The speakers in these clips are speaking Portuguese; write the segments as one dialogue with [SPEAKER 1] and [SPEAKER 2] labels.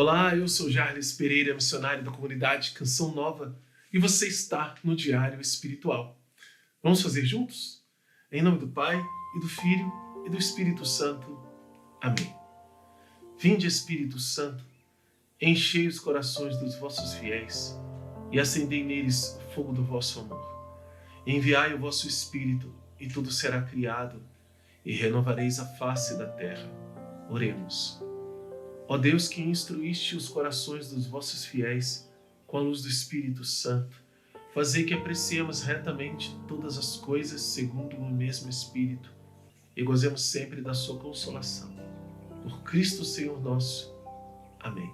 [SPEAKER 1] Olá, eu sou Jarles Pereira, missionário da comunidade Canção Nova, e você está no Diário Espiritual. Vamos fazer juntos? Em nome do Pai, e do Filho, e do Espírito Santo. Amém. Vinde, Espírito Santo, enchei os corações dos vossos fiéis e acendei neles o fogo do vosso amor. Enviai o vosso Espírito, e tudo será criado, e renovareis a face da terra. Oremos. Ó Deus, que instruíste os corações dos vossos fiéis com a luz do Espírito Santo, fazei que apreciemos retamente todas as coisas segundo o mesmo Espírito e gozemos sempre da sua consolação. Por Cristo Senhor nosso. Amém.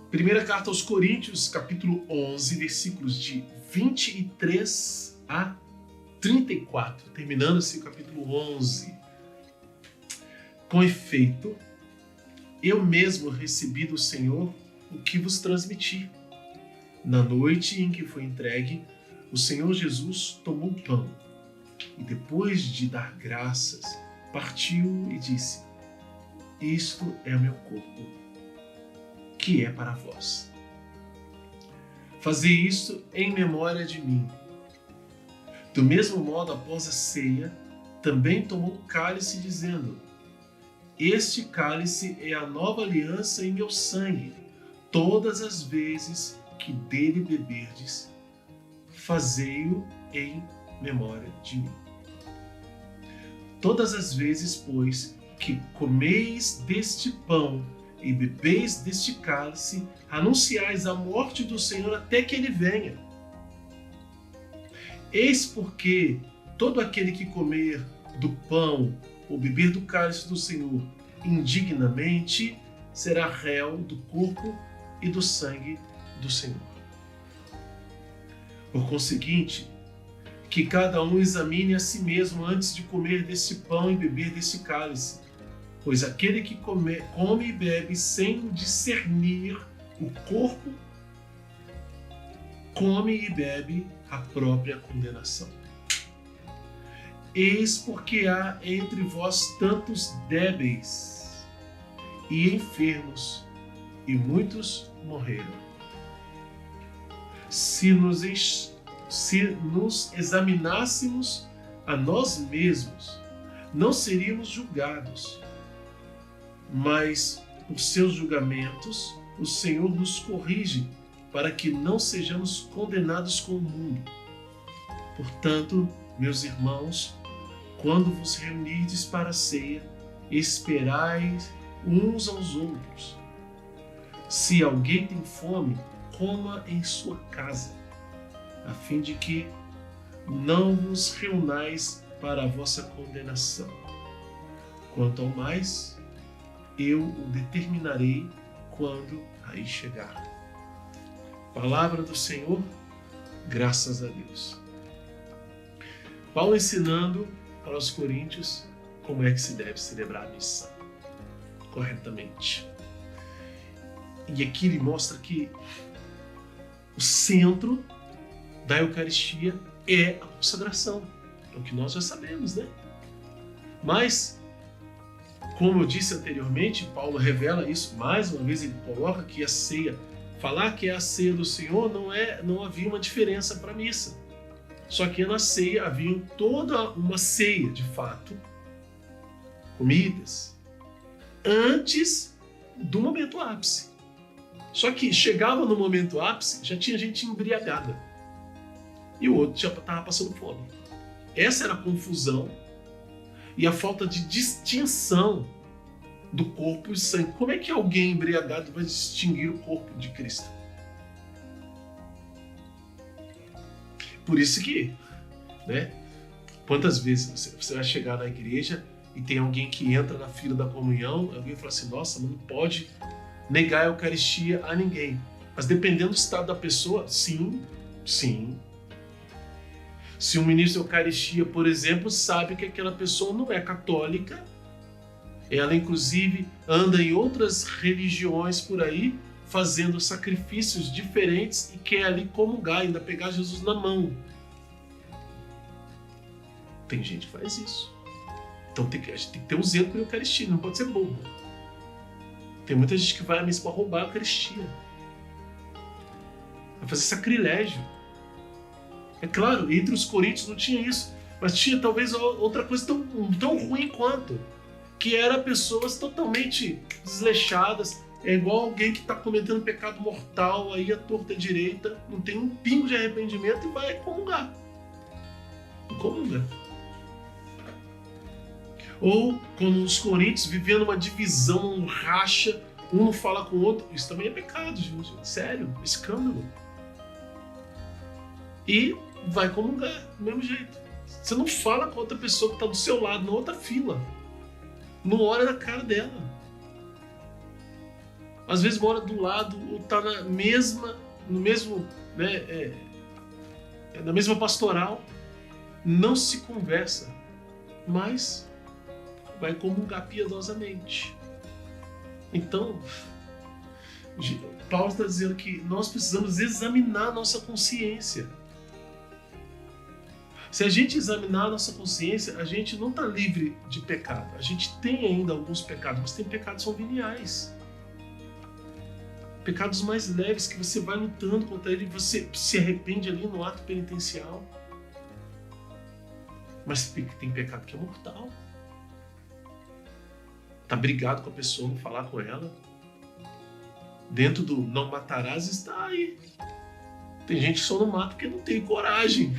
[SPEAKER 1] Primeira carta aos Coríntios, capítulo 11, versículos de 23 a 34, terminando-se o capítulo 11. Com efeito, eu mesmo recebi do Senhor o que vos transmiti. Na noite em que foi entregue, o Senhor Jesus tomou o pão e, depois de dar graças, partiu e disse: Isto é o meu corpo, que é para vós. Fazei isto em memória de mim. Do mesmo modo, após a ceia, também tomou o cálice, dizendo: Este cálice é a nova aliança em meu sangue. Todas as vezes que dele beberdes, fazei-o em memória de mim. Todas as vezes, pois, que comeis deste pão e bebeis deste cálice, anunciais a morte do Senhor até que ele venha. Eis porque todo aquele que comer do pão ou beber do cálice do Senhor indignamente será réu do corpo e do sangue do Senhor. Por conseguinte, que cada um examine a si mesmo antes de comer desse pão e beber desse cálice, pois aquele que come e bebe sem discernir o corpo, come e bebe a própria condenação. Eis porque há entre vós tantos débeis e enfermos, e muitos morreram. Se nos examinássemos a nós mesmos, não seríamos julgados, mas por seus julgamentos o Senhor nos corrige para que não sejamos condenados com o mundo. Portanto, meus irmãos, quando vos reunirdes para a ceia, esperai uns aos outros. Se alguém tem fome, coma em sua casa, a fim de que não vos reunais para a vossa condenação. Quanto ao mais, eu o determinarei quando aí chegar. Palavra do Senhor, graças a Deus. Paulo ensinando para os coríntios como é que se deve celebrar a missa corretamente. E aqui ele mostra que o centro da Eucaristia é a consagração. É o que nós já sabemos, né? Mas, como eu disse anteriormente, Paulo revela isso mais uma vez. Ele coloca que a ceia, falar que é a ceia do Senhor, não havia uma diferença para a missa. Só que na ceia havia toda uma ceia, de fato, comidas, antes do momento ápice. Só que chegava no momento ápice, já tinha gente embriagada. E o outro já estava passando fome. Essa era a confusão e a falta de distinção do corpo e sangue. Como é que alguém embriagado vai distinguir o corpo de Cristo? Por isso que, né? Quantas vezes você vai chegar na igreja e tem alguém que entra na fila da comunhão, alguém fala assim: nossa, mas não pode negar a Eucaristia a ninguém. Mas dependendo do estado da pessoa, sim. Se um ministro da Eucaristia, por exemplo, sabe que aquela pessoa não é católica, ela inclusive anda em outras religiões por aí, fazendo sacrifícios diferentes e quer ali comungar, ainda pegar Jesus na mão. Tem gente que faz isso. Então a gente tem que ter um zelo pela Eucaristia, não pode ser bobo. Tem muita gente que vai à missa para roubar a Eucaristia. Vai fazer sacrilégio. É claro, entre os coríntios não tinha isso, mas tinha talvez outra coisa tão ruim quanto, que era pessoas totalmente desleixadas. É igual alguém que está cometendo pecado mortal, aí a torta direita, não tem um pingo de arrependimento e vai comungar. Comungar. Ou como os coríntios vivendo uma divisão, um racha, um não fala com o outro. Isso também é pecado, gente. Sério, escândalo. E vai comungar do mesmo jeito. Você não fala com outra pessoa que está do seu lado, na outra fila. Não olha na cara dela. Às vezes mora do lado ou está na mesma pastoral. Não se conversa, mas vai comungar piedosamente. Então, Paulo está dizendo que nós precisamos examinar a nossa consciência. Se a gente examinar a nossa consciência, a gente não está livre de pecado. A gente tem ainda alguns pecados, mas tem pecados que são veniais. Pecados mais leves que você vai lutando contra ele e você se arrepende ali no ato penitencial. Mas tem pecado que é mortal. Tá brigado com a pessoa, não falar com ela. Dentro do não matarás está aí. Tem gente que só não mata porque não tem coragem.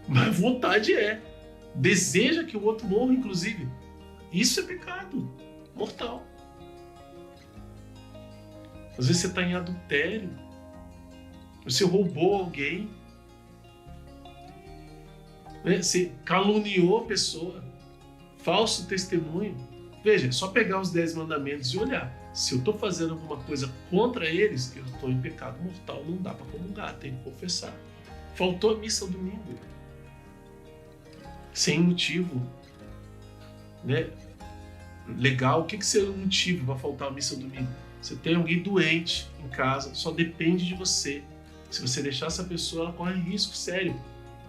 [SPEAKER 1] Mas vontade é. Deseja que o outro morra, inclusive. Isso é pecado mortal. Às vezes você está em adultério. Você roubou alguém. Você caluniou a pessoa. Falso testemunho. Veja, é só pegar os 10 mandamentos e olhar. Se eu estou fazendo alguma coisa contra eles, eu estou em pecado mortal. Não dá para comungar, tem que confessar. Faltou a missa domingo. Sem motivo, né? Legal, o que seria o motivo para faltar a missa domingo? Você tem alguém doente em casa, só depende de você. Se você deixar essa pessoa, ela corre risco sério.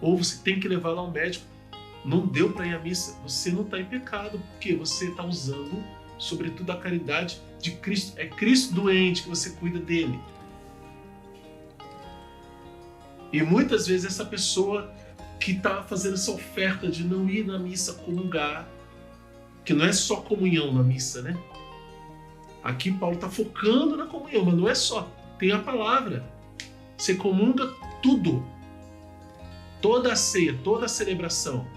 [SPEAKER 1] Ou você tem que levar ela ao médico. Não deu para ir à missa, você não está em pecado, porque você está usando, sobretudo, a caridade de Cristo. É Cristo doente que você cuida dele. E muitas vezes essa pessoa que está fazendo essa oferta de não ir na missa comungar, que não é só comunhão na missa, né? Aqui Paulo está focando na comunhão, mas não é só. Tem a palavra. Você comunga tudo. Toda a ceia, toda a celebração.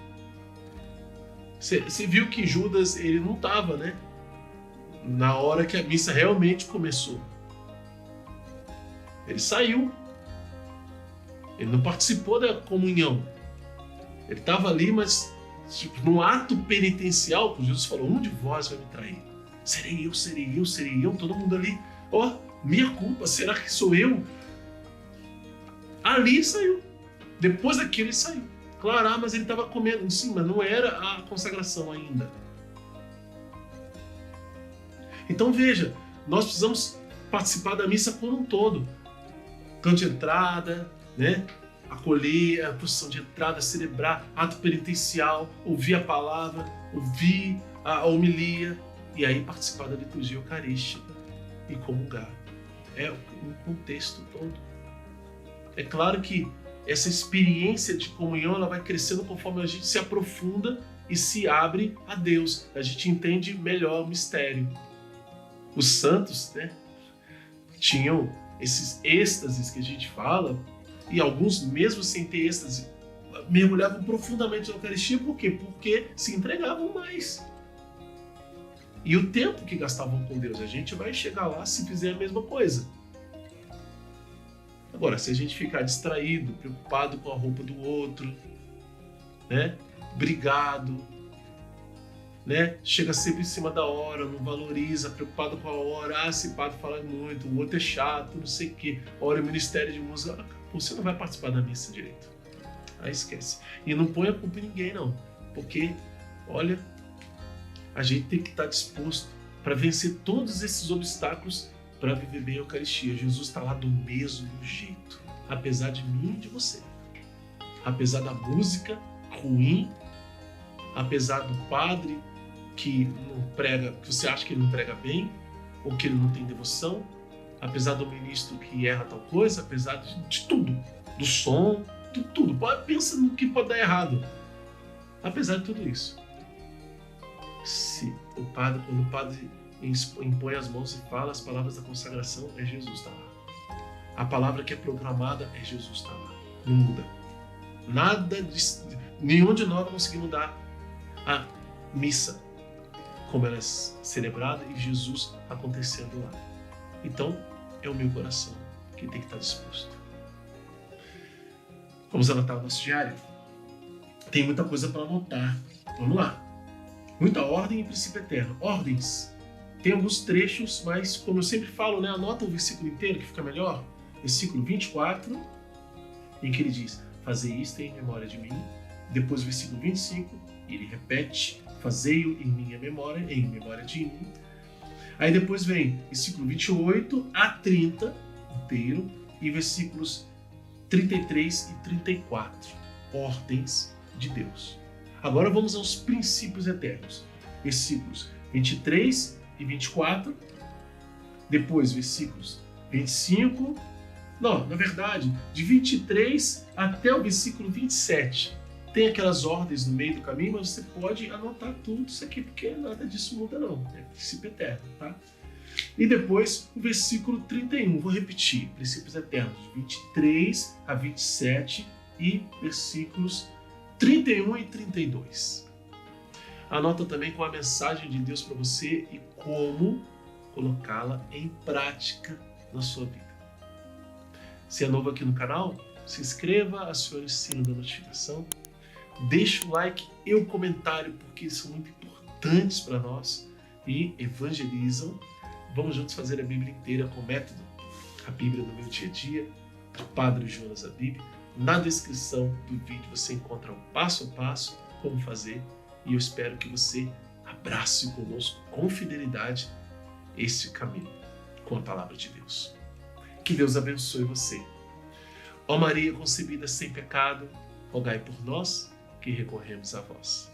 [SPEAKER 1] Você viu que Judas, ele não estava, né? Na hora que a missa realmente começou. Ele saiu. Ele não participou da comunhão. Ele estava ali, mas no ato penitencial, Jesus falou, um de vós vai me trair. Serei eu, serei eu, serei eu. Todo mundo ali, minha culpa, será que sou eu? Ali saiu. Depois daquilo ele saiu. Claro, mas ele estava comendo. Sim, mas não era a consagração ainda. Então veja, nós precisamos participar da missa como um todo. Canto de entrada, né? Acolher, a procissão de entrada, celebrar, ato penitencial, ouvir a palavra, ouvir a homilia e aí participar da liturgia eucarística e comungar. É um contexto todo. É claro que essa experiência de comunhão ela vai crescendo conforme a gente se aprofunda e se abre a Deus. A gente entende melhor o mistério. Os santos, né, tinham esses êxtases que a gente fala, e alguns, mesmo sem ter êxtase, mergulhavam profundamente na Eucaristia. Por quê? Porque se entregavam mais. E o tempo que gastavam com Deus, a gente vai chegar lá se fizer a mesma coisa. Agora, se a gente ficar distraído, preocupado com a roupa do outro, né? Brigado, né? Chega sempre em cima da hora, não valoriza, preocupado com a hora, esse padre fala muito, o outro é chato, não sei o quê. Olha, o Ministério de Música, você não vai participar da missa direito. Aí esquece. E não põe a culpa em ninguém, não. Porque, olha, a gente tem que estar disposto para vencer todos esses obstáculos para viver bem a Eucaristia. Jesus está lá do mesmo jeito, apesar de mim e de você. Apesar da música ruim, apesar do padre que não prega, que você acha que ele não prega bem, ou que ele não tem devoção, apesar do ministro que erra tal coisa, apesar de tudo, do som, de tudo. Pensa no que pode dar errado. Apesar de tudo isso, quando o padre impõe as mãos e fala as palavras da consagração, é Jesus está lá. A palavra que é proclamada é Jesus está lá. Não muda. Nenhum de nós vai conseguir mudar a missa como ela é celebrada e Jesus acontecendo lá. Então, é o meu coração que tem que estar disposto. Vamos anotar o nosso diário? Tem muita coisa para anotar. Vamos lá. Muita ordem e princípio eterno. Ordens. Tem alguns trechos, mas como eu sempre falo, né, anota o versículo inteiro que fica melhor. Versículo 24, em que ele diz: fazei isto em memória de mim. Depois, versículo 25, ele repete: fazei-o em minha memória, em memória de mim. Aí depois vem versículo 28 a 30 inteiro e versículos 33 e 34, ordens de Deus. Agora vamos aos princípios eternos. Versículos 23 e 24, depois versículos 25, não, na verdade, de 23 até o versículo 27. Tem aquelas ordens no meio do caminho, mas você pode anotar tudo isso aqui, porque nada disso muda não, é princípio eterno, tá? E depois o versículo 31, vou repetir, princípios eternos, de 23 a 27 e versículos 31 e 32. Anota também com a mensagem de Deus para você e como colocá-la em prática na sua vida. Se é novo aqui no canal, se inscreva, acione o sino da notificação, deixe o like e o comentário, porque eles são muito importantes para nós e evangelizam. Vamos juntos fazer a Bíblia inteira com o método A Bíblia no Meu Dia a Dia, do Padre Jonas Habib. Na descrição do vídeo você encontra o passo a passo como fazer e eu espero que você abrace conosco com fidelidade este caminho com a palavra de Deus. Que Deus abençoe você. Ó Maria concebida sem pecado, rogai por nós que recorremos a vós.